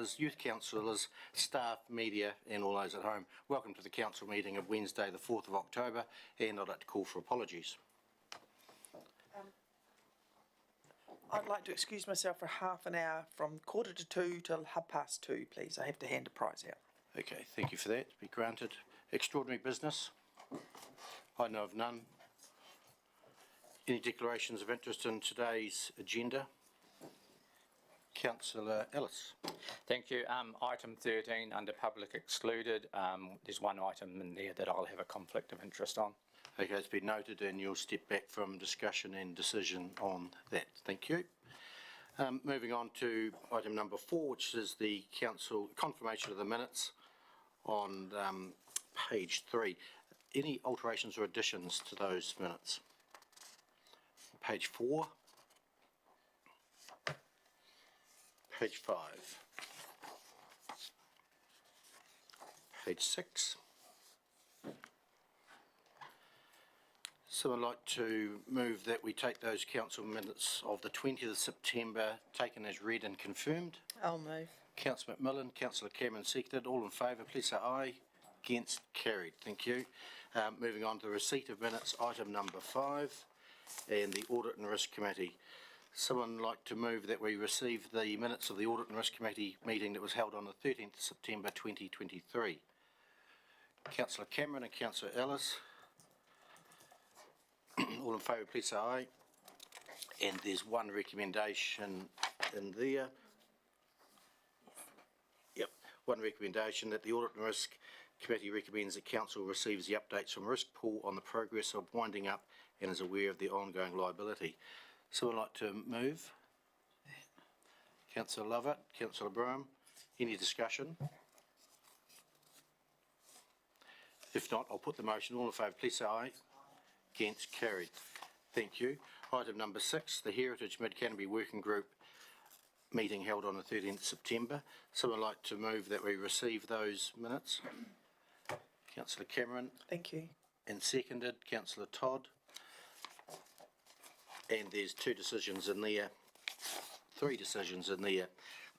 councillors, youth councillors, staff, media and all those at home. Welcome to the council meeting of Wednesday the 4th of October, and I'd like to call for apologies. I'd like to excuse myself for half an hour from 1:45 till 2:30, please. I have to hand a prize out. Okay, thank you for that. Be granted. Extraordinary business? I know of none. Any declarations of interest in today's agenda? Councillor Ellis. Thank you. Item 13 under public excluded. There's one item in there that I'll have a conflict of interest on. Okay, it's been noted and you'll step back from discussion and decision on that. Thank you. Moving on to item number 4, which is the council confirmation of the minutes on page 3. Any alterations or additions to those minutes? Page 4. Page 5. Page 6. So I'd like to move that we take those council minutes of the 20th of September taken as read and confirmed. I'll move. Councillor McMillan, Councillor Cameron seconded. All in favour, please say aye. Against, carried. Thank you. Moving on to the receipt of minutes, item number 5, and the Audit and Risk Committee. Someone like to move that we receive the minutes of the Audit and Risk Committee meeting that was held on the 13th of September 2023. Councillor Cameron and Councillor Ellis. All in favour, please say aye. And there's one recommendation in there. Yep, one recommendation that the Audit and Risk Committee recommends that Council receives the updates from Risk Pool on the progress of winding up and is aware of the ongoing liability. So I'd like to move. Councillor Lovett, Councillor Broome, any discussion? If not, I'll put the motion. All in favour, please say aye. Against, carried. Thank you. Item number 6, the Heritage Mid-Canterbury Working Group meeting held on the 13th of September. Someone like to move that we receive those minutes? Councillor Cameron. Thank you. And seconded, Councillor Todd. And there's 2 decisions in there, 3 decisions in there.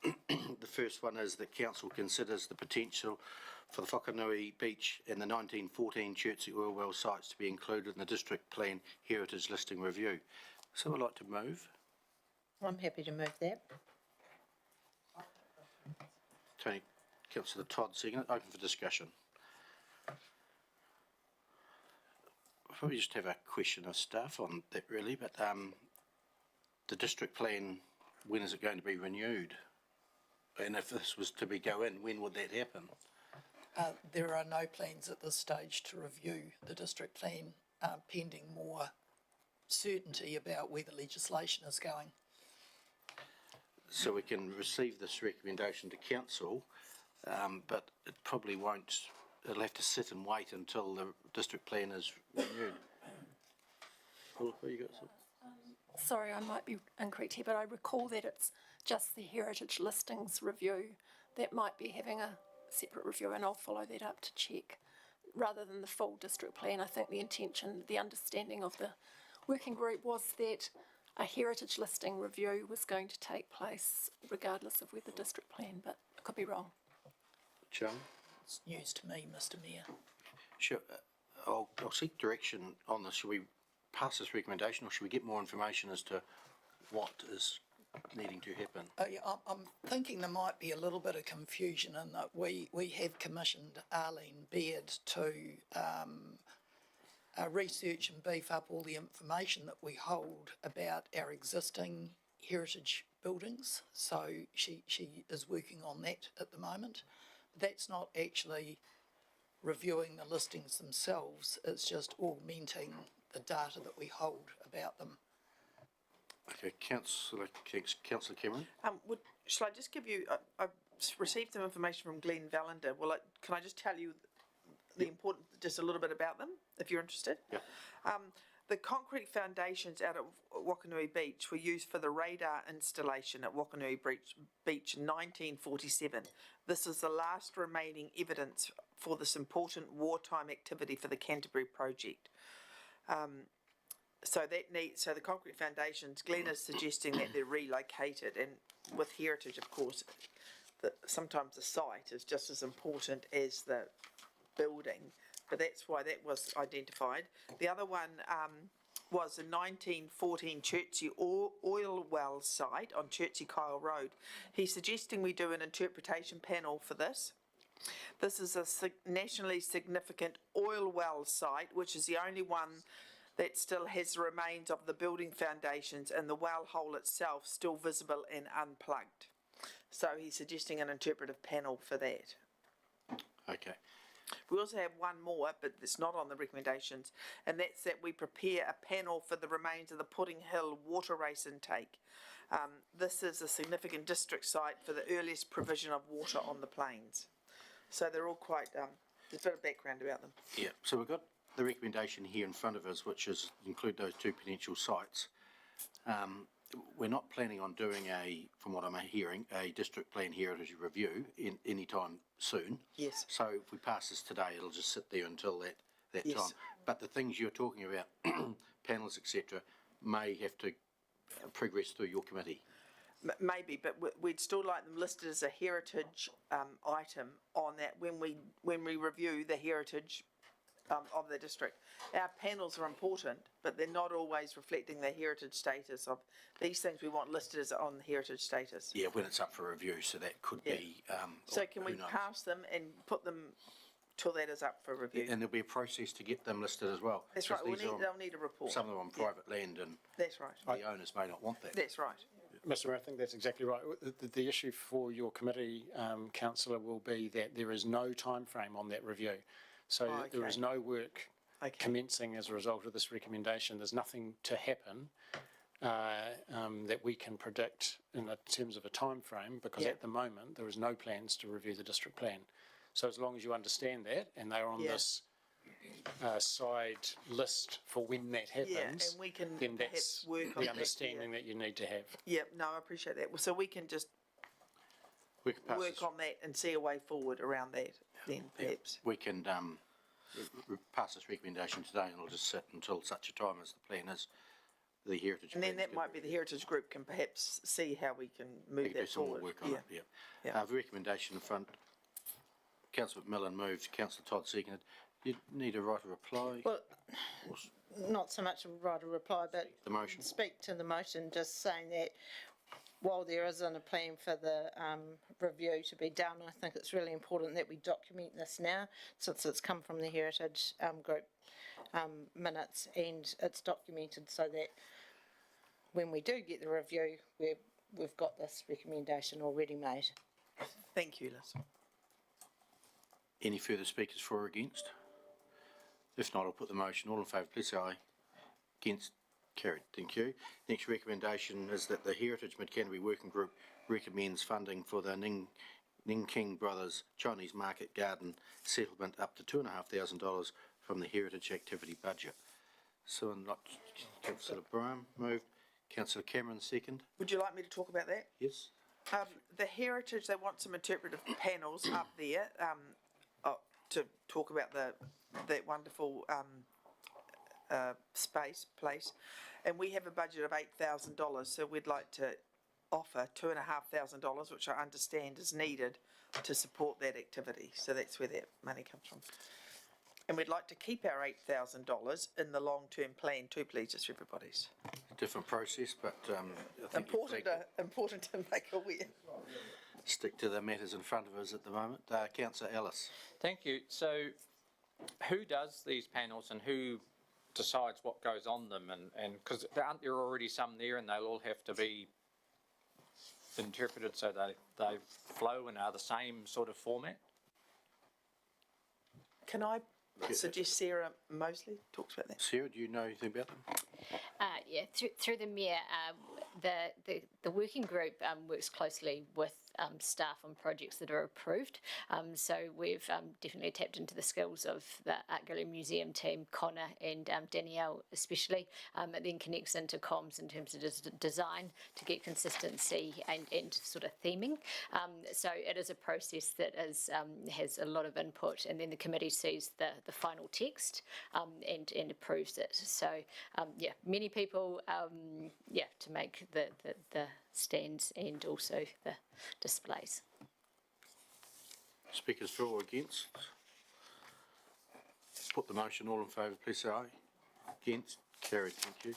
The first one is that Council considers the potential for the Whakanui Beach and the 1914 Chertsey Oil Well sites to be included in the District Plan Heritage Listing Review. So I'd like to move. I'm happy to move that. Tony, Councillor Todd, second. Open for discussion. I'll probably just have a question of staff on that really, but the District Plan, when is it going to be renewed? And if this was to go in, when would that happen? There are no plans at this stage to review the district plan, pending more certainty about where the legislation is going. So we can receive this recommendation to council, but it probably won't, it'll have to sit and wait until the district plan is renewed. What you got? Sorry, I might be incorrect here, but I recall that it's just the Heritage Listings Review that might be having a separate review, and I'll follow that up to check, rather than the full district plan. I think the intention, the understanding of the working group was that a heritage listing review was going to take place regardless of where the district plan, but I could be wrong. John? It's news to me, Mr. Mayor. Sure. I'll seek direction on this. Should we pass this recommendation, or should we get more information as to what is needing to happen? Yeah, I'm thinking there might be a little bit of confusion in that we have commissioned Arlene Beard to research and beef up all the information that we hold about our existing heritage buildings. So she is working on that at the moment. That's not actually reviewing the listings themselves, it's just augmenting the data that we hold about them. Okay, Councillor Cameron. Shall I just give you? I've received some information from Glenn Vallender. Can I just tell you the important, just a little bit about them, if you're interested? Yeah. The concrete foundations out at Whakanui Beach were used for the radar installation at Whakanui Beach in 1947. This is the last remaining evidence for this important wartime activity for the Canterbury project. So the concrete foundations, Glenn is suggesting that they're relocated, and with heritage, of course, sometimes the site is just as important as the building, but that's why that was identified. The other one, was the 1914 Chertsey oil well site on Chertsey Kyle Road. He's suggesting we do an interpretation panel for this. This is a nationally significant oil well site, which is the only one that still has the remains of the building foundations and the well hole itself still visible and unplugged. So he's suggesting an interpretive panel for that. Okay. We also have one more, but it's not on the recommendations, and that's that we prepare a panel for the remains of the Pudding Hill water race intake. This is a significant district site for the earliest provision of water on the plains. So they're all quite, there's a bit of background about them. Yeah, so we've got the recommendation here in front of us, which is include those two potential sites. We're not planning on doing from what I'm hearing, a district plan heritage review in any time soon. Yes. So if we pass this today, it'll just sit there until that Yes. time. But the things you're talking about, panels, etc., may have to progress through your committee. Maybe, but we'd still like them listed as a heritage item on that when we review the heritage of the district. Our panels are important, but they're not always reflecting the heritage status of these things we want listed as on heritage status. Yeah, when it's up for review, so that could be. So or can we who knows. pass them and put them till that is up for review? And there'll be a process to get them listed as well. That's because right, these are on- they'll need a report. Some of them on private land, and That's right, the owners may not want that. that's right. Mr Mayor, I think that's exactly right. The issue for your committee, councillor, will be that there is no time frame on that review. So there is Okay. no work Okay. commencing as a result of this recommendation. There's nothing to happen that we can predict in terms of a time frame, because Yeah. at the moment there is no plans to review the district plan. So as long as you understand that, and they're on Yeah. this side list for when that happens, and we can then perhaps that's work on the that, understanding that you need to have. Yeah, no, I appreciate that. Well, so we can just We can pass work this, on that and see a way forward around that then, perhaps. we can pass this recommendation today, and it'll just sit until such a time as the plan is. The heritage. And then plan's that might be the heritage group can perhaps see how we can move We can do that some more forward. work on Yeah. it, yeah. Yeah. The recommendation in front, councillor McMillan moved, councillor Todd seconded. You need to write a reply, Well, not so much write a reply, but the motion. speak to the motion, just saying that while there isn't a plan for the review to be done, I think it's really important that we document this now, since it's come from the Heritage Group minutes, and it's documented so that when we do get the review, we've got this recommendation already made. Thank you, Liz. Any further speakers for or against? If not, I'll put the motion. All in favour, please say aye. Against? Carried. Thank you. Next recommendation is that the Heritage Mid-Canterbury Working Group recommends funding for the Ning King Brothers Chinese Market Garden settlement up to $2,500 from the Heritage Activity budget. So, councillor Brown moved. Councillor Cameron second. Would you like me to talk about that? Yes. The heritage, they want some interpretive panels up there, to talk about that wonderful, place. And we have a budget of $8,000, so we'd like to offer $2,500, which I understand is needed to support that activity. So that's where that money comes from. And we'd like to keep our $8,000 in the long-term plan too, please, just for everybody's. Different process, but I think Important to make aware. stick to the matters in front of us at the moment. Councillor Ellis. Thank you. So who does these panels and who decides what goes on them? And because aren't there already some there and they'll all have to be interpreted so they flow and are the same sort of format? Can I suggest Sarah Mosley talks about that? Sarah, do you know anything about them? Yeah, through the Mayor, the working group works closely with staff on projects that are approved. So we've definitely tapped into the skills of the Art Gallery Museum team, Connor and Danielle especially. It then connects into comms in terms of design to get consistency and sort of theming. So it is a process that is has a lot of input, and then the committee sees the final text and approves it. So yeah, many people to make the stands and also the displays. Speakers for or against? Put the motion, all in favour, please say aye. Against? Carried, thank you.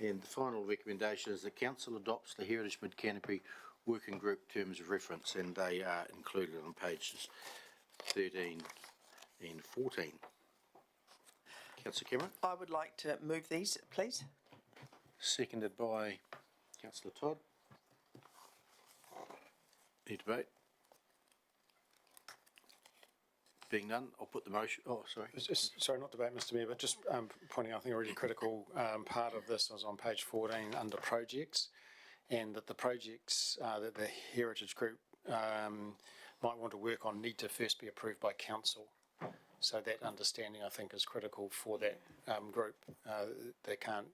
And the final recommendation is the council adopts the Heritage Mid-Canterbury Working Group Terms of Reference, and they are included on pages 13 and 14. Councillor Cameron, I would like to move these, please. seconded by Councillor Todd. Any debate? Being none, I'll put the motion, oh, sorry. Sorry, not debate, Mr Mayor, but just pointing out, I think a really critical part of this was on page 14 under projects, and that the projects that the Heritage Group might want to work on need to first be approved by council. So that understanding, I think, is critical for that group. They can't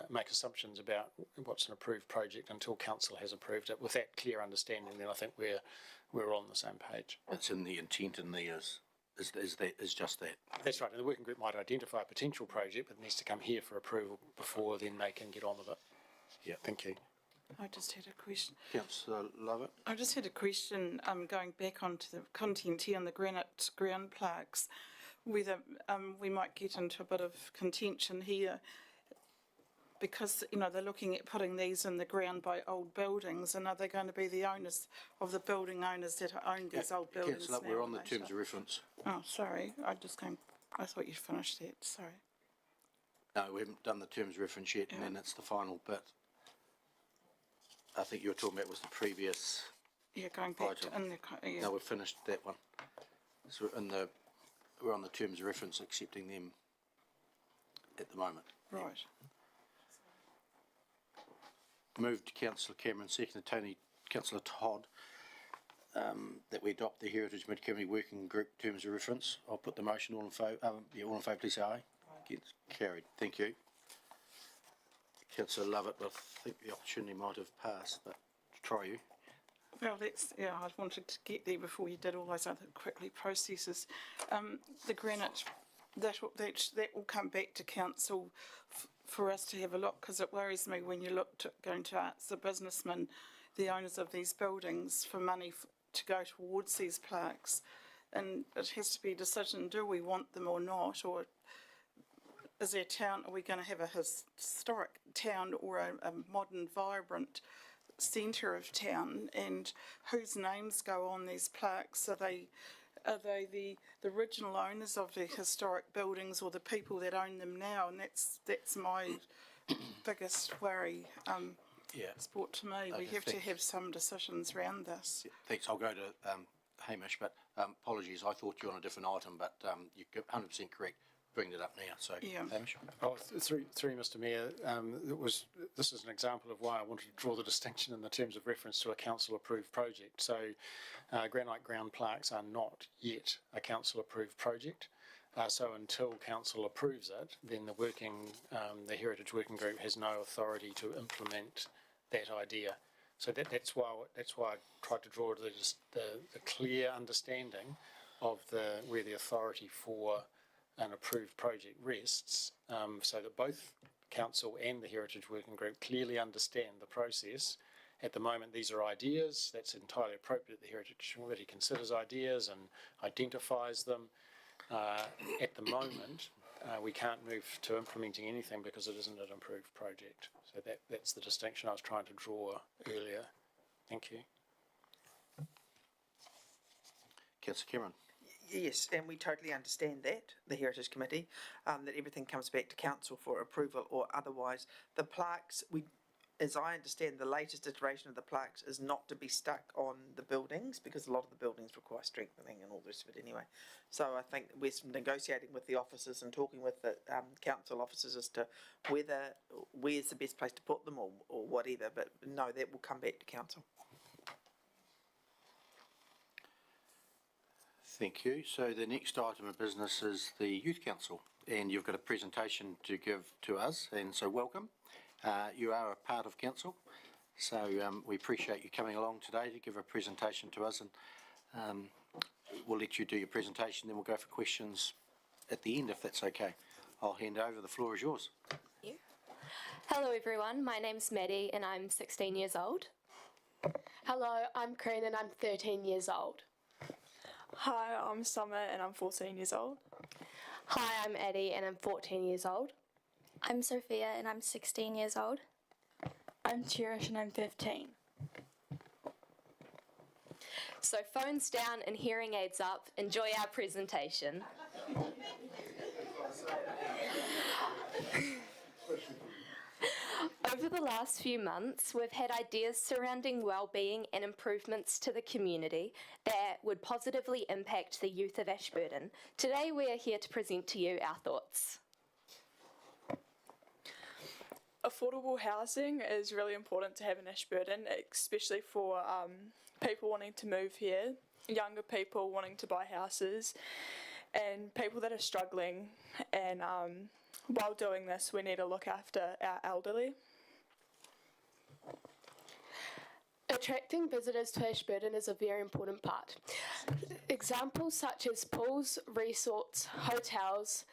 make assumptions about what's an approved project until council has approved it. With that clear understanding, then I think we're on the same page. It's in the intent in there is just that. That's right, and the working group might identify a potential project, but it needs to come here for approval before then they can get on with it. Yeah. Thank you. I just had a question. Councillor Lovett? I just had a question, going back onto the content here on the granite ground plaques, whether we might get into a bit of contention here, because, you know, they're looking at putting these in the ground by old buildings, and are they going to be the owners of the building owners that own these old buildings now? Councillor, we're on the later? terms of reference. Oh, sorry, I thought you'd finished that, sorry. No, we haven't done the terms of reference yet, and then it's the final bit. I think you were talking about was the previous. Yeah, going back to, Item. yeah. No, we've finished that one. So we're on the terms of reference, accepting them at the moment. Right. Moved Councillor Cameron, seconded Councillor Todd, that we adopt the Heritage Mid-Canterbury Working Group Terms of Reference. I'll put the motion, all in favour, all in favour, please say aye. Against? Carried, thank you. Councillor Lovett, I think the opportunity might have passed, but try you. Well, I wanted to get there before you did all those other quickly processes. The granite, that will come back to council for us to have a look, because it worries me when you look to going to ask the businessmen, the owners of these buildings, for money to go towards these plaques. And it has to be a decision, do we want them or not, or is our town, are we going to have a historic town or a modern, vibrant centre of town, and whose names go on these plaques? Are they the original owners of the historic buildings, or the people that own them now? And that's my biggest worry. It's brought to me. We have to have some decisions around this. Yeah, thanks, I'll go to Hamish, but apologies, I thought you were on a different item, but you're 100% correct. Bring it up now, so Yeah. Hamish. Oh, through Mr Mayor, this is an example of why I wanted to draw the distinction in the terms of reference to a council-approved project. So granite ground plaques are not yet a council-approved project. So until council approves it, then the Heritage Working Group has no authority to implement that idea. So that's why I tried to draw the clear understanding of where the authority for an approved project rests, so that both council and the Heritage Working Group clearly understand the process. At the moment, these are ideas. That's entirely appropriate. The Heritage Committee considers ideas and identifies them. At the moment, we can't move to implementing anything because it isn't an approved project. So that's the distinction I was trying to draw earlier. Thank you. Councillor Cameron. Yes, and we totally understand that, the Heritage Committee, that everything comes back to council for approval or otherwise. The plaques, as I understand, the latest iteration of the plaques is not to be stuck on the buildings, because a lot of the buildings require strengthening and all the rest of it anyway. So I think we're negotiating with the officers and talking with the council officers as to where's the best place to put them or whatever, but no, that will come back to council. Thank you. So the next item of business is the Youth Council, and you've got a presentation to give to us, and so welcome. You are a part of council, so we appreciate you coming along today to give a presentation to us, and we'll let you do your presentation, then we'll go for questions at the end, if that's okay. I'll hand over, the floor is yours. Thank you. Hello everyone, my name's Maddie and I'm 16 years old. Hello, I'm Corinne and I'm 13 years old. Hi, I'm Summer and I'm 14 years old. Hi, I'm Addie and I'm 14 years old. I'm Sophia and I'm 16 years old. I'm Cherish and I'm 15. So phones down and hearing aids up. Enjoy our presentation. Over the last few months, we've had ideas surrounding wellbeing and improvements to the community that would positively impact the youth of Ashburton. Today we are here to present to you our thoughts. Affordable housing is really important to have in Ashburton, especially for people wanting to move here, younger people wanting to buy houses, and people that are struggling. And while doing this, we need to look after our elderly. Attracting visitors to Ashburton is a very important part. Examples such as pools, resorts, hotels,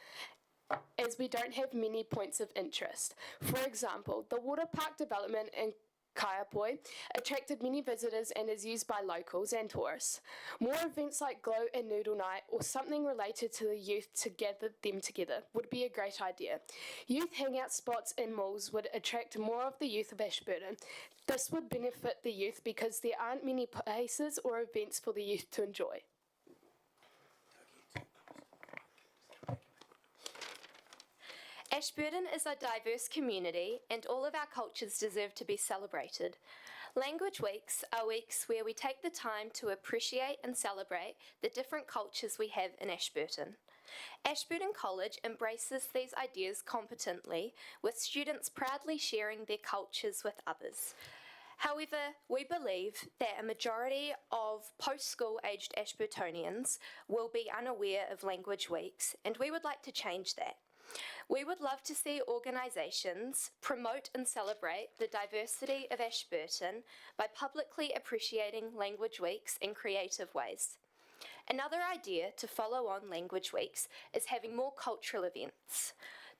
as we don't have many points of interest. For example, the water park development in Kaiapoi attracted many visitors and is used by locals and tourists. More events like Glow and Noodle Night or something related to the youth to gather them together would be a great idea. Youth hangout spots in malls would attract more of the youth of Ashburton. This would benefit the youth because there aren't many places or events for the youth to enjoy. Ashburton is a diverse community and all of our cultures deserve to be celebrated. Language Weeks are weeks where we take the time to appreciate and celebrate the different cultures we have in Ashburton. Ashburton College embraces these ideas competently, with students proudly sharing their cultures with others. However, we believe that a majority of post-school aged Ashburtonians will be unaware of Language Weeks, and we would like to change that. We would love to see organisations promote and celebrate the diversity of Ashburton by publicly appreciating Language Weeks in creative ways. Another idea to follow on Language Weeks is having more cultural events.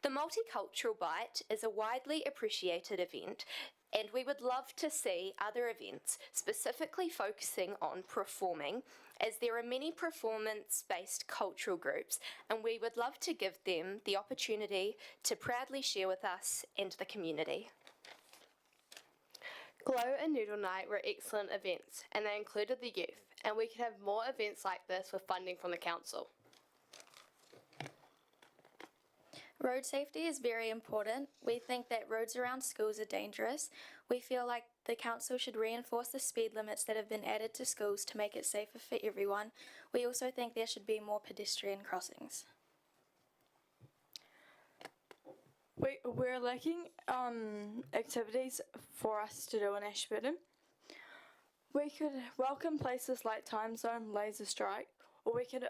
The Multicultural Bite is a widely appreciated event, and we would love to see other events specifically focusing on performing, as there are many performance-based cultural groups, and we would love to give them the opportunity to proudly share with us and the community. Glow and Noodle Night were excellent events, and they included the youth, and we could have more events like this with funding from the council. Road safety is very important. We think that roads around schools are dangerous. We feel like the council should reinforce the speed limits that have been added to schools to make it safer for everyone. We also think there should be more pedestrian crossings. We're lacking activities for us to do in Ashburton. We could welcome places like Time Zone, Laser Strike, or we could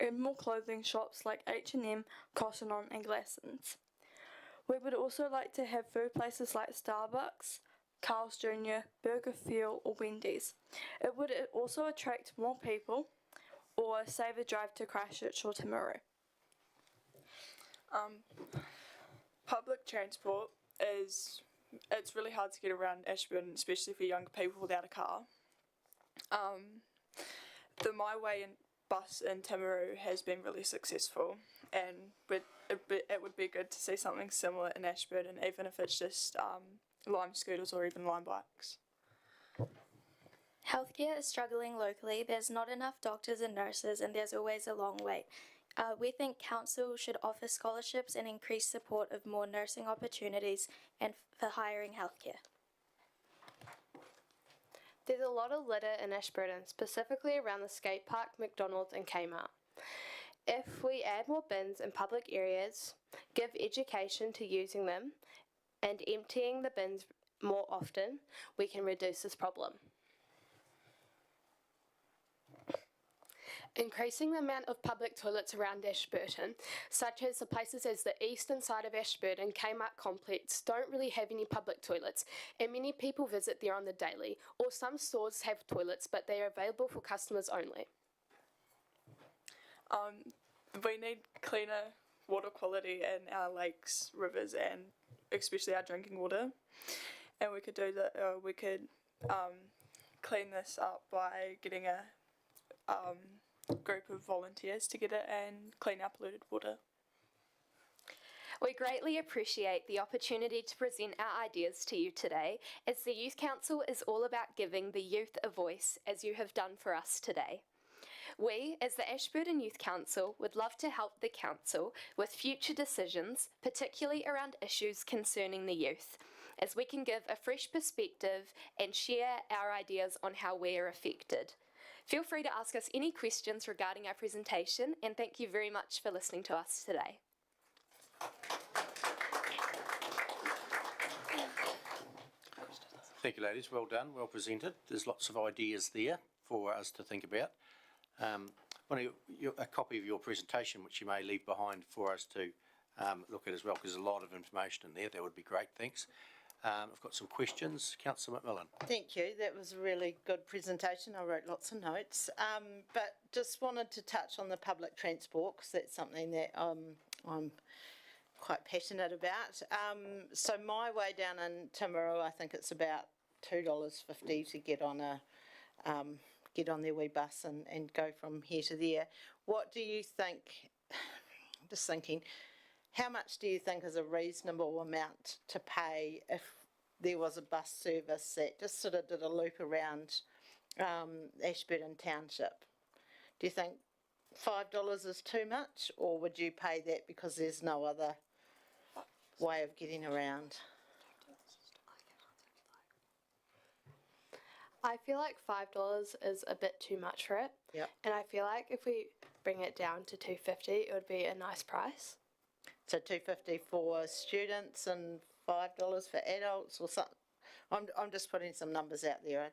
in more clothing shops like H&M, Cotton On and Glassons. We would also like to have food places like Starbucks, Carl's Jr., Burger Fuel or Wendy's. It would also attract more people or save a drive to Christchurch or Timaru. Public transport it's really hard to get around Ashburton, especially for younger people without a car. The My Way and bus in Timaru has been really successful, and it would be good to see something similar in Ashburton, even if it's just Lime scooters or even Lime bikes. Healthcare is struggling locally. There's not enough doctors and nurses and there's always a long wait. We think council should offer scholarships and increase support of more nursing opportunities and for hiring healthcare. There's a lot of litter in Ashburton, specifically around the skate park, McDonald's and Kmart. If we add more bins in public areas, give education to using them, and emptying the bins more often, we can reduce this problem. Increasing the amount of public toilets around Ashburton, such as the places as the eastern side of Ashburton, Kmart complex, don't really have any public toilets, and many people visit there on the daily, or some stores have toilets, but they are available for customers only. We need cleaner water quality in our lakes, rivers, and especially our drinking water. And we could do that. We could clean this up by getting a group of volunteers to get it and clean up polluted water. We greatly appreciate the opportunity to present our ideas to you today, as the Youth Council is all about giving the youth a voice, as you have done for us today. We, as the Ashburton Youth Council, would love to help the Council with future decisions, particularly around issues concerning the youth, as we can give a fresh perspective and share our ideas on how we are affected. Feel free to ask us any questions regarding our presentation, and thank you very much for listening to us today. Thank you, ladies. Well done, well presented. There's lots of ideas there for us to think about. A copy of your presentation, which you may leave behind for us to look at as well, because there's a lot of information in there. That would be great. Thanks. I've got some questions. Councillor McMillan. Thank you. That was a really good presentation. I wrote lots of notes. But just wanted to touch on the public transport, because that's something that I'm quite passionate about. So my way down in Timaru, I think it's about $2.50 to get on their wee bus and go from here to there. What do you think, just thinking, how much do you think is a reasonable amount to pay if there was a bus service that just sort of did a loop around Ashburton Township? Do you think $5 is too much, or would you pay that because there's no other way of getting around? I feel like $5 is a bit too much for it. Yep. And I feel like if we bring it down to $2.50, it would be a nice price. So $2.50 for students and $5 for adults, or something. I'm just putting some numbers out there.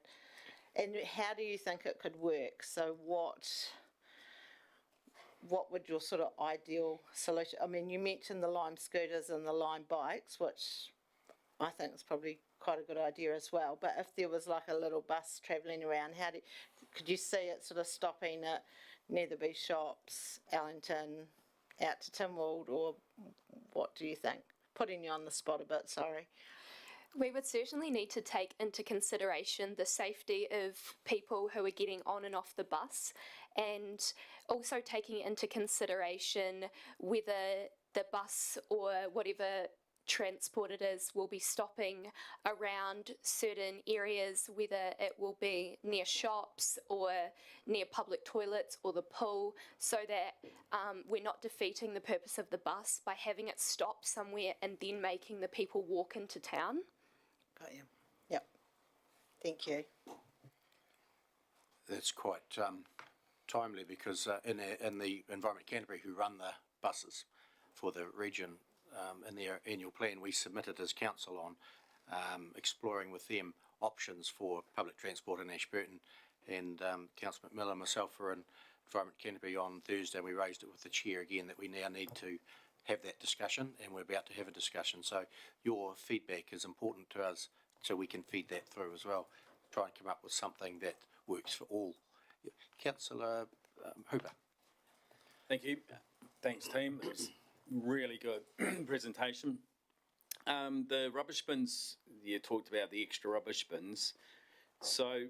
And how do you think it could work? So what would your sort of ideal solution? I mean, you mentioned the Lime scooters and the Lime bikes, which I think is probably quite a good idea as well. But if there was like a little bus travelling around, could you see it sort of stopping at Netherby Shops, Allington, out to Tynwald, or what do you think? Putting you on the spot a bit, sorry. We would certainly need to take into consideration the safety of people who are getting on and off the bus, and also taking into consideration whether the bus or whatever transport it is will be stopping around certain areas, whether it will be near shops or near public toilets or the pool, so that we're not defeating the purpose of the bus by having it stop somewhere and then making the people walk into town. Got you. Yep. Thank you. That's quite timely, because in the Environment Canterbury, who run the buses for the region, in their annual plan, we submitted as council on exploring with them options for public transport in Ashburton, and Councillor McMillan and myself were in Environment Canterbury on Thursday, and we raised it with the chair again that we now need to have that discussion, and we're about to have a discussion. So your feedback is important to us, so we can feed that through as well. Try and come up with something that works for all. Councillor Hooper. Thank you. Thanks, team. It was really good presentation. The rubbish bins, you talked about the extra rubbish bins. So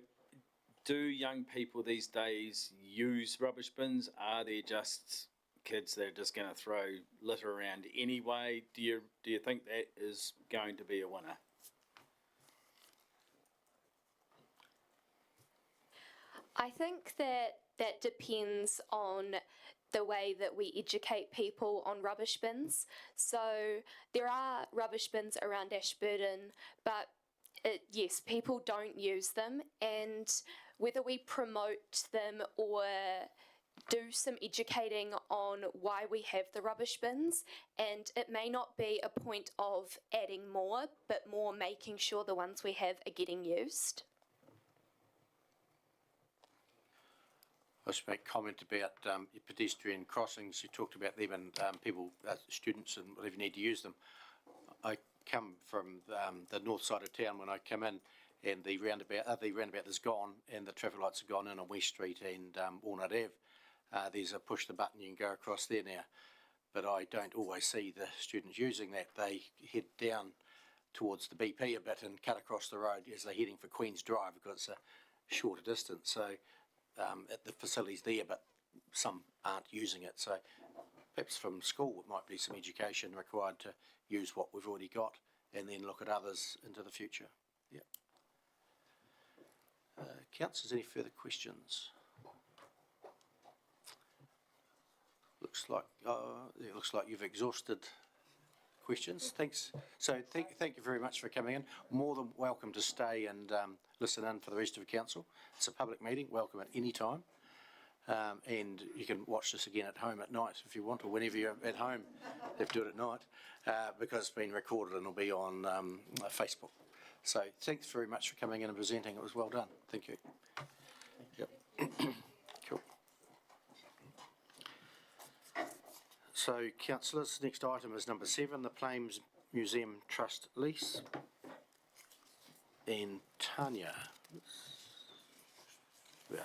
do young people these days use rubbish bins? Are they just kids that are just going to throw litter around anyway? Do you think that is going to be a winner? I think that depends on the way that we educate people on rubbish bins. So there are rubbish bins around Ashburton, but yes, people don't use them, and whether we promote them or do some educating on why we have the rubbish bins, and it may not be a point of adding more, but more making sure the ones we have are getting used. I just make a comment about your pedestrian crossings. You talked about them and people, students and whatever need to use them. I come from the north side of town. When I come in, and the roundabout is gone, and the traffic lights are gone in on West Street and Walnut Ave. There's a push the button, you can go across there now. But I don't always see the students using that. They head down towards the BP a bit and cut across the road as they're heading for Queen's Drive, because it's a shorter distance. So at the facilities there, but some aren't using it. So perhaps from school, it might be some education required to use what we've already got and then look at others into the future. Yeah. Councillors, any further questions? Looks like you've exhausted questions. Thanks. So thank you very much for coming in. More than welcome to stay and listen in for the rest of the council. It's a public meeting. Welcome at any time. And you can watch this again at home at night if you want, or whenever you're at home, you have to do it at night, because it's been recorded and will be on Facebook. So thanks very much for coming in and presenting. It was well done. Thank you. Yep. Cool. So, councillors, next item is number 7, the Plains Museum Trust lease. And Tanya. Yeah.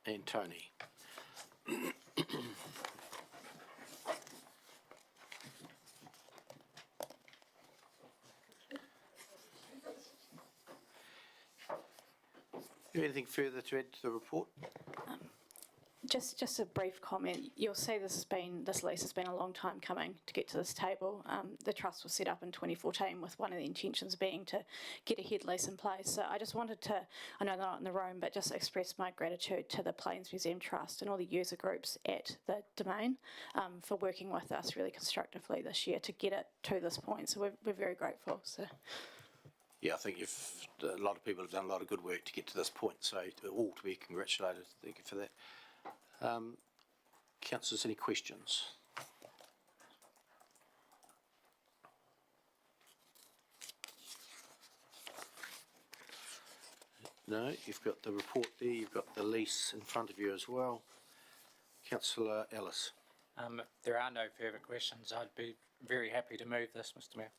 And Tony. Anything further to add to the report? Just a brief comment. You'll see this lease has been a long time coming to get to this table. The trust was set up in 2014 with one of the intentions being to get a head lease in place. So I just wanted to, I know they're not in the room, but just express my gratitude to the Plains Museum Trust and all the user groups at the Domain for working with us really constructively this year to get it to this point. So we're very grateful. So. Yeah, I think a lot of people have done a lot of good work to get to this point, so all to be congratulated. Thank you for that. Councillors, any questions? No, you've got the report there, you've got the lease in front of you as well. Councillor Ellis. If there are no further questions, I'd be very happy to move this, Mr Mayor.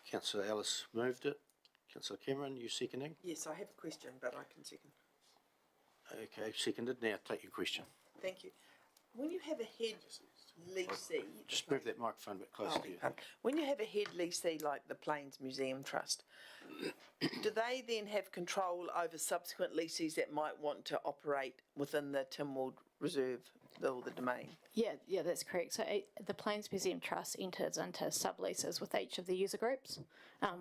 Councillor Ellis moved it. Councillor Cameron, you seconding? Yes, I have a question, but I can second. Okay, seconded. Now take your question. Thank you. When you have a head leasee... Just move that microphone a bit closer to you. When you have a head leasee like the Plains Museum Trust, do they then have control over subsequent leasees that might want to operate within the Tynwald Reserve or the Domain? Yeah, that's correct. So the Plains Museum Trust enters into subleases with each of the user groups,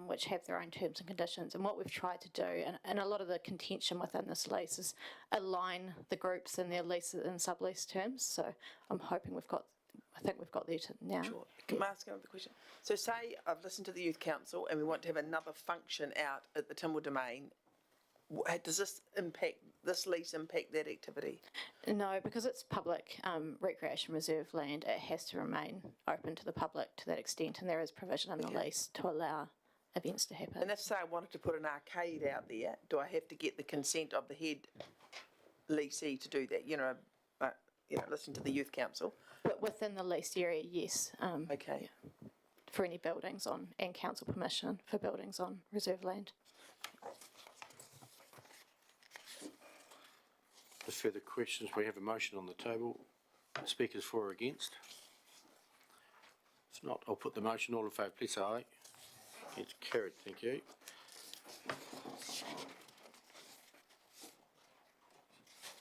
which have their own terms and conditions. And what we've tried to do, and a lot of the contention within this lease, is align the groups in their lease and sublease terms. So I'm hoping I think we've got there now. Sure. Can I ask another question? So say I've listened to the Youth Council and we want to have another function out at the Tynwald Domain. Does this lease impact that activity? No, because it's public recreation reserve land, it has to remain open to the public to that extent, and there is provision in the lease to allow events to happen. And if, say, I wanted to put an arcade out there, do I have to get the consent of the head leasee to do that? Listen to the Youth Council. But within the leased area, yes. Okay. Yeah, for any buildings and council permission for buildings on reserve land. No further questions. We have a motion on the table. Speakers for or against? If not, I'll put the motion. All in favour, please say aye. It's carried. Thank you.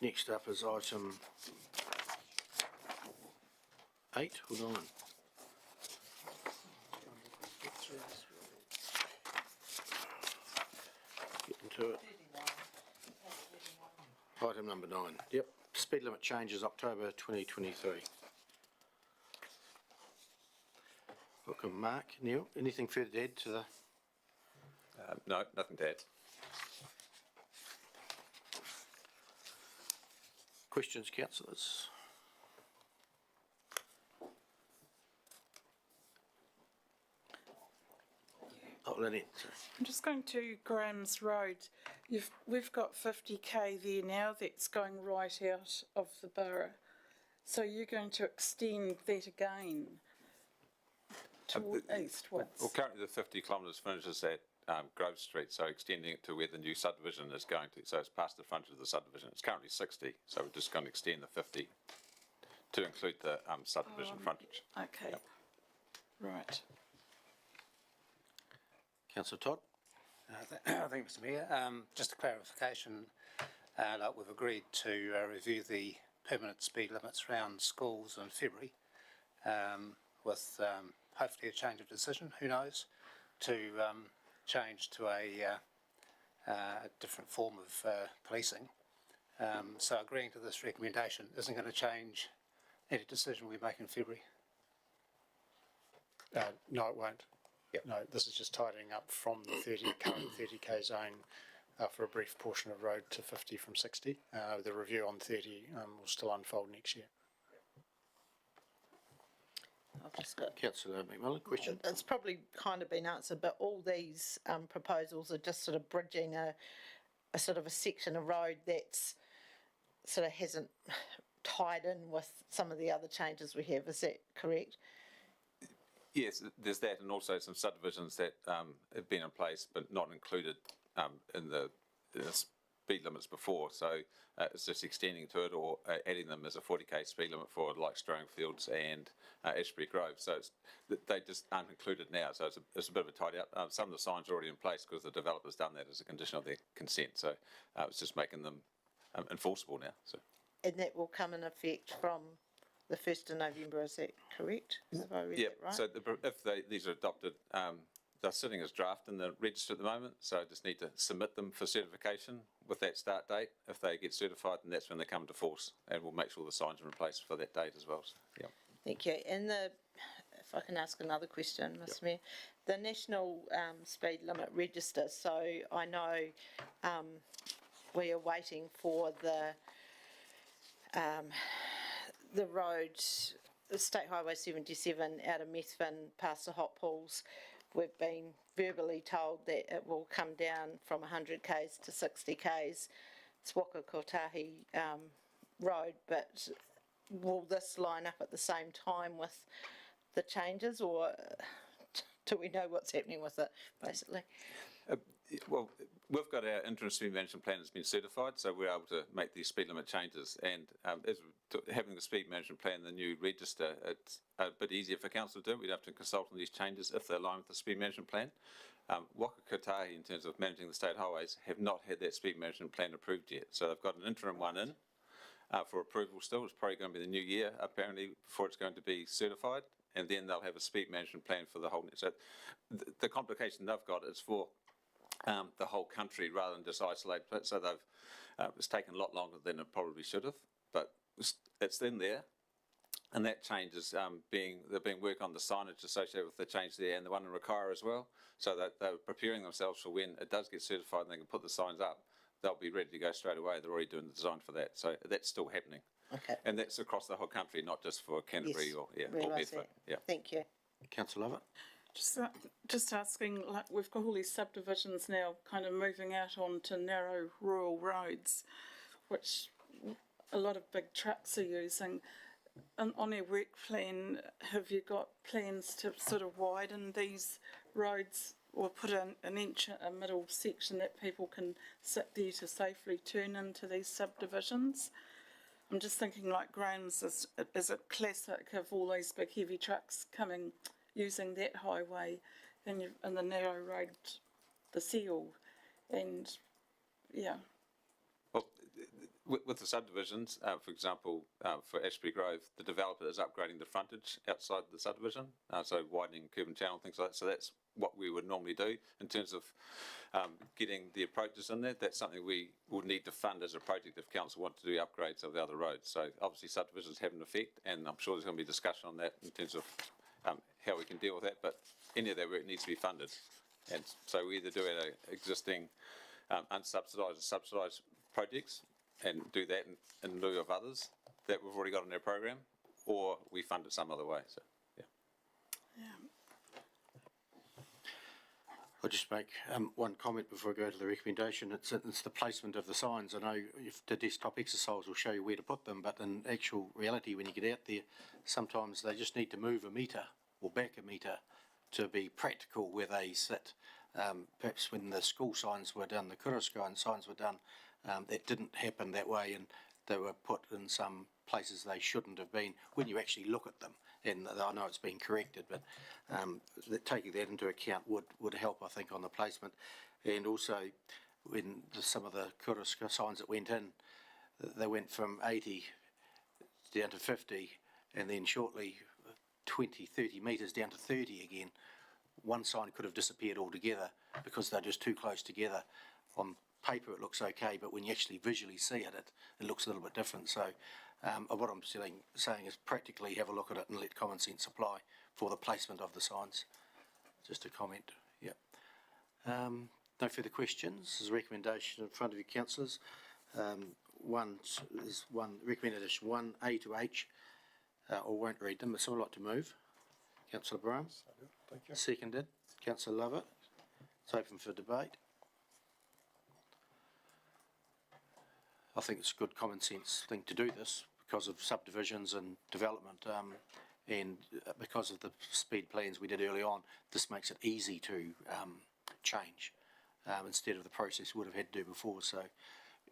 Next up is item 8 or 9. Get into it. Item number 9. Yep. Speed limit changes October 2023. Welcome, Mark. Neil, anything further to add to the... No, nothing to add. Questions, councillors? Oh, Lynette. I'm just going to Graham's Road. We've got 50k there now that's going right out of the borough. So you're going to extend that again toward eastwards? Well, currently the 50 kilometres finishes at Grove Street, so extending it to where the new subdivision is going to. So it's past the frontage of the subdivision. It's currently 60, so we're just going to extend the 50 to include the subdivision frontage. Okay. Yep. Right. Councillor Todd. Thank you, Mr Mayor. Just a clarification. Like we've agreed to review the permanent speed limits around schools in February, with hopefully a change of decision, who knows, to change to a different form of policing. So agreeing to this recommendation isn't going to change any decision we make in February. No, it won't. Yep. No, this is just tidying up from the current 30k zone for a brief portion of road to 50 from 60. The review on 30 will still unfold next year. I've just got. Councillor McMillan, question? It's probably kind of been answered, but all these proposals are just sort of bridging a sort of a section of road that's sort of hasn't tied in with some of the other changes we have. Is that correct? Yes, there's that, and also some subdivisions that have been in place but not included in the speed limits before. So it's just extending to it or adding them as a 40k speed limit for like Strongfields and Ashbury Grove. So they just aren't included now. So it's a bit of a tidy up. Some of the signs are already in place because the developer's done that as a condition of their consent. So it's just making them enforceable now. So. And that will come in effect from the 1st of November, is that correct? Have I read that right? So if these are adopted, they're sitting as draft in the register at the moment, so I just need to submit them for certification with that start date. If they get certified, then that's when they come into force, and we'll make sure the signs are in place for that date as well. So, yeah. Thank you. And if I can ask another question, Mr. Mayor, the national speed limit register. So I know we are waiting for the road, State Highway 77 out of Methven past the hot pools. We've been verbally told that it will come down from 100 k's to 60 k's, Swaka Kotahi road, but will this line up at the same time with the changes, or do we know what's happening with it, basically? Well, we've got our interim speed management plan that's been certified, so we're able to make these speed limit changes. And as having the speed management plan, the new register, it's a bit easier for council to do. We'd have to consult on these changes if they align with the speed management plan. Waka Kotahi, in terms of managing the state highways, have not had that speed management plan approved yet. So they've got an interim one in for approval still. It's probably going to be the new year, apparently, before it's going to be certified. And then they'll have a speed management plan for the whole. So the complication they've got is for the whole country rather than just isolate it. So it's taken a lot longer than it probably should have, but it's in there. And that change is they're being work on the signage associated with the change there and the one in Rakaia as well. So that they're preparing themselves for when it does get certified and they can put the signs up. They'll be ready to go straight away. They're already doing the design for that. So that's still happening. Okay. And that's across the whole country, not just for Canterbury or Bedford. Yeah. Thank you. Councillor Lovett. Just asking, like we've got all these subdivisions now kind of moving out onto narrow rural roads, which a lot of big trucks are using. And on your work plan, have you got plans to sort of widen these roads or put an inch, a middle section that people can sit there to safely turn into these subdivisions? I'm just thinking like Graham's is a classic of all these big heavy trucks coming, using that highway and the narrow road, the seal, and yeah. Well, with the subdivisions, for example, for Ashbury Grove, the developer is upgrading the frontage outside the subdivision, so widening curb and channel, things like that. So that's what we would normally do in terms of getting the approaches in there. That's something we would need to fund as a project if council want to do upgrades of the other roads. So obviously subdivisions have an effect, and I'm sure there's going to be discussion on that in terms of how we can deal with that, but any of that work needs to be funded. And so we either do our existing unsubsidised or subsidised projects and do that in lieu of others that we've already got in our program, or we fund it some other way. So, yeah. I'll just make one comment before I go to the recommendation. It's the placement of the signs. I know if the desktop exercise will show you where to put them, but in actual reality, when you get out there, sometimes they just need to move a metre or back a metre to be practical where they sit. Perhaps when the school signs were done, the Kuraskai signs were done, that didn't happen that way, and they were put in some places they shouldn't have been when you actually look at them. And I know it's been corrected, but taking that into account would help, I think, on the placement. And also, when some of the Kurusaka signs that went in, they went from 80 down to 50, and then shortly 20, 30 metres down to 30 again. One sign could have disappeared altogether because they're just too close together. On paper it looks okay, but when you actually visually see it, it looks a little bit different. So what I'm saying is practically have a look at it and let common sense apply for the placement of the signs. Just a comment, yeah. No further questions. There's a recommendation in front of you, councillors. One recommendation 1A to H, or won't read them, but someone like to move. Councillor Brown. Thank you. Seconded. Councillor Lovett. It's open for debate. I think it's a good common sense thing to do this because of subdivisions and development, and because of the speed plans we did early on. This makes it easy to change instead of the process we would have had to do before. So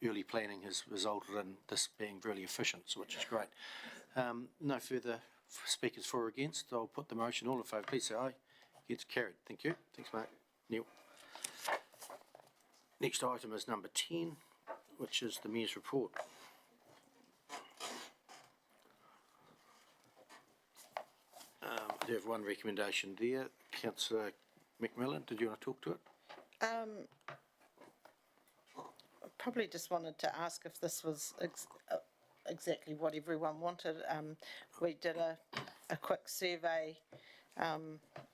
early planning has resulted in this being really efficient, which is great. No further speakers for or against. I'll put the motion. All in favour, please say aye. It's carried. Thank you. Thanks, Mark. Neil. Next item is number 10, which is the Mayor's report. I do have one recommendation there. Councillor McMillan, did you want to talk to it? Probably just wanted to ask if this was exactly what everyone wanted. We did a quick survey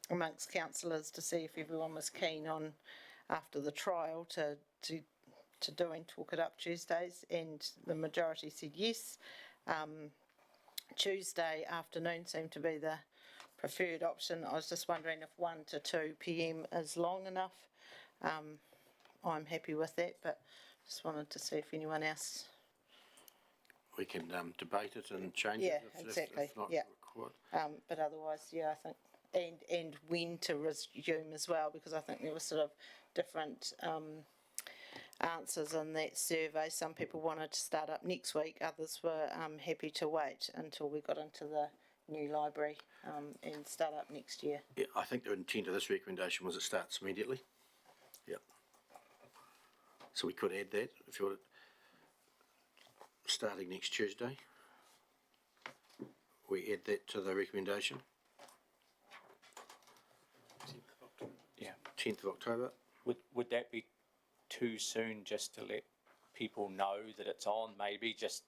amongst councillors to see if everyone was keen on, after the trial, to doing Talk It Up Tuesdays, and the majority said yes. Tuesday afternoon seemed to be the preferred option. I was just wondering if 1 to 2 p.m. is long enough. I'm happy with that, but just wanted to see if anyone else. We can debate it and change Yeah, it if exactly. not Yeah. required. But otherwise, yeah, I think, and when to resume as well, because I think there were sort of different answers in that survey. Some people wanted to start up next week, others were happy to wait until we got into the new library and start up next year. Yeah, I think the intent of this recommendation was it starts immediately. Yeah. So we could add that if you want it starting next Tuesday. We add that to the recommendation. Yeah. 10th of October. Would that be too soon just to let people know that it's on? Maybe just,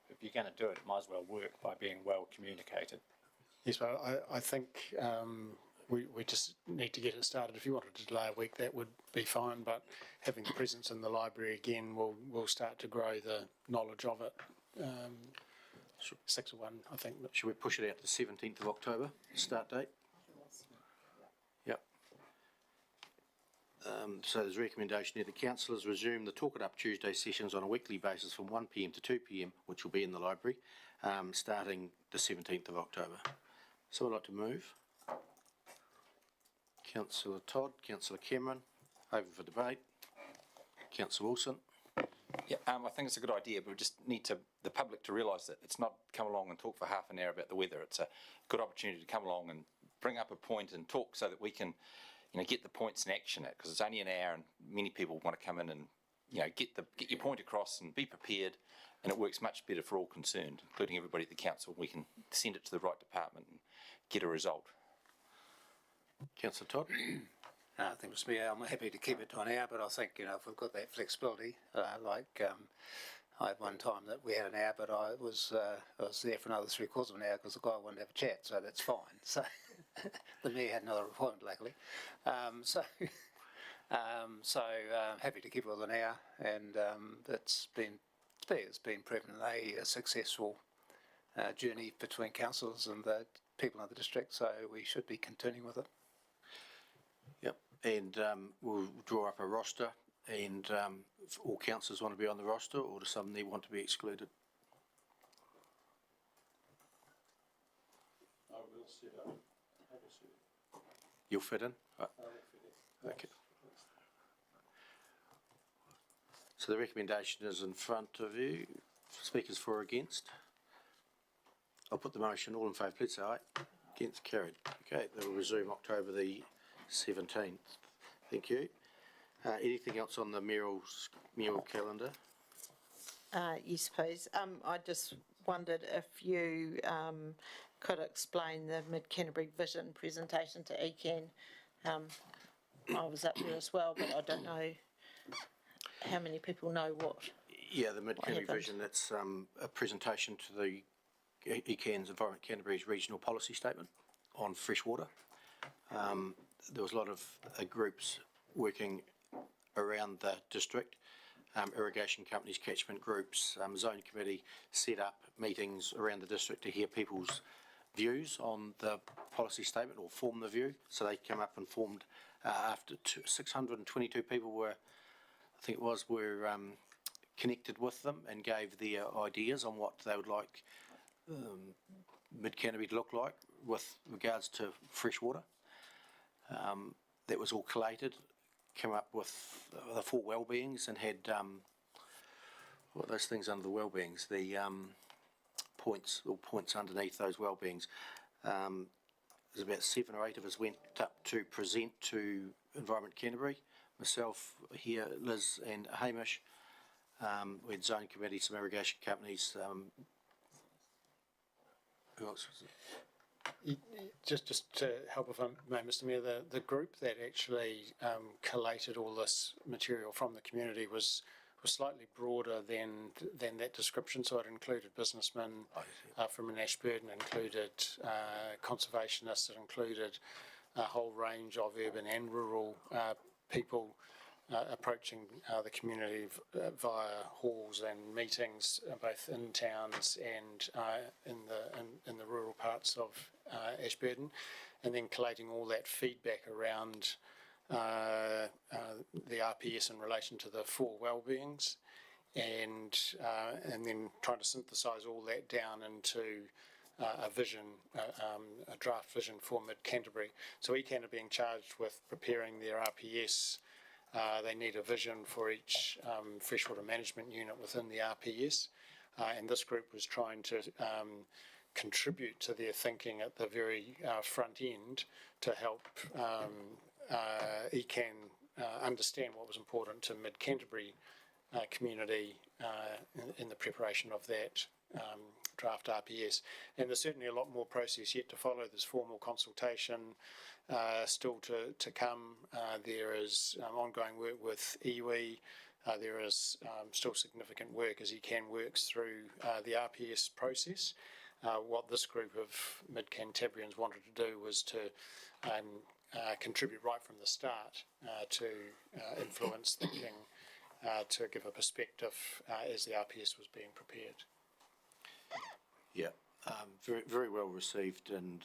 if you're going to do it, it might as well work by being well communicated. Yes, well, I think we just need to get it started. If you wanted to delay a week, that would be fine, but having the presence in the library again will start to grow the knowledge of it. 6 of 1, I think. Should we push it out to 17th of October, start date? Yep. So there's a recommendation here. The councillors resume the Talk It Up Tuesday sessions on a weekly basis from 1 p.m. to 2 p.m, which will be in the library, starting the 17th of October. Someone like to move? Councillor Todd, Councillor Cameron, open for debate. Councillor Wilson. Yeah, I think it's a good idea, but we just need the public to realise that it's not come along and talk for half an hour about the weather. It's a good opportunity to come along and bring up a point and talk so that we can, get the points in action, because it's only an hour and many people want to come in and, get your point across and be prepared, and it works much better for all concerned, including everybody at the council. We can send it to the right department and get a result. Councillor Todd. I think it's me. I'm happy to keep it to an hour, but I think, if we've got that flexibility, I had one time that we had an hour, but I was there for another 3/4 of an hour because the guy wanted to have a chat, so that's fine. So the mayor had another appointment, luckily. Happy to keep it with an hour, and it's been proven a successful journey between councils and the people in the district, so we should be continuing with it. Yep, and we'll draw up a roster, and if all councillors want to be on the roster, or do some they want to be excluded? You'll fit in? Right. Okay. So the recommendation is in front of you. Speakers for or against? I'll put the motion. All in favour, please say aye. Against, carried. Okay, that will resume October the 17th. Thank you. Anything else on the mural calendar? Yes, please. I just wondered if you could explain the Mid-Canterbury Vision presentation to ECAN. I was up there as well, but I don't know how many people know what. Yeah, the Mid-Canterbury happened? Vision, that's a presentation to the ECAN's Environment Canterbury's regional policy statement on freshwater. There was a lot of groups working around the district, irrigation companies, catchment groups, zone committee set up meetings around the district to hear people's views on the policy statement or form the view. So they came up and formed after 622 people were connected with them and gave their ideas on what they would like Mid-Canterbury to look like with regards to freshwater. That was all collated, came up with the 4 well-beings and had, what are those things under the well-beings? The points underneath those well-beings. There's about 7 or 8 of us went up to present to Environment Canterbury, myself here, Liz and Hamish. We had zone committee, some irrigation companies. Who else was it? Just to help, if I may, Mr Mayor, the group that actually collated all this material from the community was slightly broader than that description. So it included businessmen from Ashburton, included conservationists, it included a whole range of urban and rural people approaching the community via halls and meetings, both in towns and in the rural parts of Ashburton, and then collating all that feedback around the RPS in relation to the 4 well-beings, and then trying to synthesise all that down into a vision, a draft vision for Mid-Canterbury. So ECAN are being charged with preparing their RPS. They need a vision for each freshwater management unit within the RPS, and this group was trying to contribute to their thinking at the very front end to help ECAN understand what was important to Mid-Canterbury community in the preparation of that draft RPS. And there's certainly a lot more process yet to follow. There's formal consultation still to come. There is ongoing work with iwi. There is still significant work as ECAN works through the RPS process. What this group of Mid-Cantabrians wanted to do was to contribute right from the start to influence thinking, to give a perspective as the RPS was being prepared. Yeah, very, very well received, and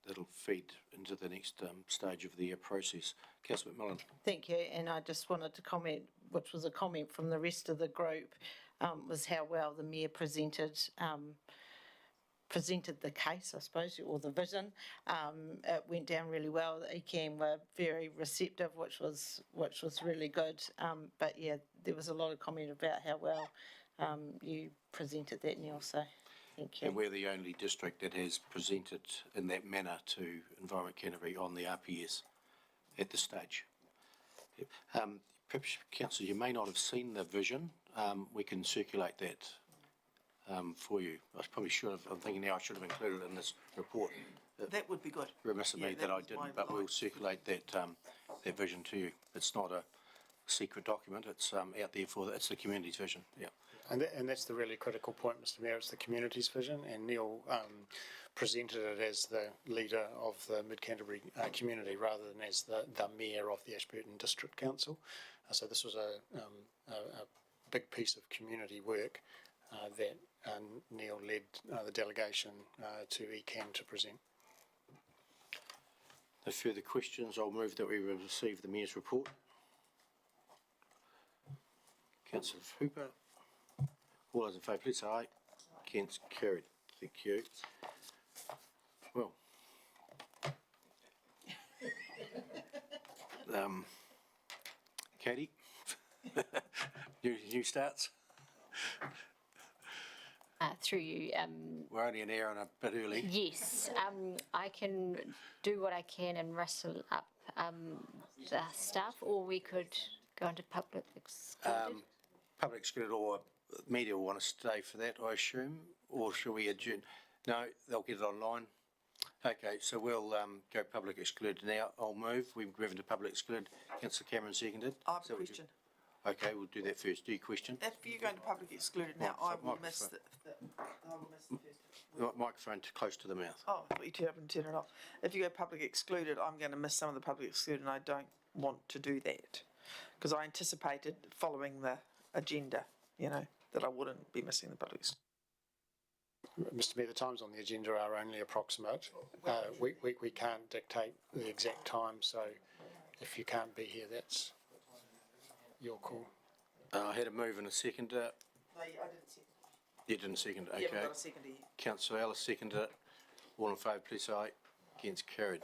that'll feed into the next stage of the process. Councillor McMillan. Thank you, and I just wanted to comment, which was a comment from the rest of the group, was how well the Mayor presented the case, I suppose, or the vision. It went down really well. The ECAN were very receptive, which was really good. But yeah, there was a lot of comment about how well you presented that, Neil, so thank you. And we're the only district that has presented in that manner to Environment Canterbury on the RPS at this stage. Perhaps, Councillor, you may not have seen the vision. We can circulate that for you. I probably should have, I'm thinking now I should have included it in this report. That would be good. Remiss of me that I didn't, but we'll circulate that that vision to you. It's not a secret document, it's out there it's the community's vision, yeah. And that's the really critical point, Mr Mayor, it's the community's vision, and Neil presented it as the leader of the Mid-Canterbury community rather than as the Mayor of the Ashburton District Council. So this was a big piece of community work that Neil led the delegation to ECAN to present. No further questions, I'll move that we receive the Mayor's report. Councillor Hooper. All those in favour, please say aye. Against, carried. Thank you. Well, Katie, new starts. Through you. We're only an hour and a bit early. Yes, I can do what I can and rustle up the stuff, or we could Go into public excluded. Public excluded, or media will want to stay for that, I assume, or shall we adjourn? No, they'll get it online. Okay, so we'll go public excluded now. I'll move. We move into public excluded. Councillor Cameron seconded. I have Is a that what you- question. Okay, we'll do that first. Do you question? If you go into public excluded now, I will miss Microphone. I will miss the first. Microphone close to the mouth. Oh, I thought you turned up and turn it off. If you go public excluded, I'm going to miss some of the public excluded, and I don't want to do that. Because I anticipated following the agenda, you know, that I wouldn't be missing the public excluded. Mr Mayor, the times on the agenda are only approximate. We can't dictate the exact time, so if you can't be here, that's your call. I had a move and a second. No, I didn't second. You didn't second it, You okay. haven't got a second yet. Councillor Ellis seconded it. All in favour, please say aye. Against, carried.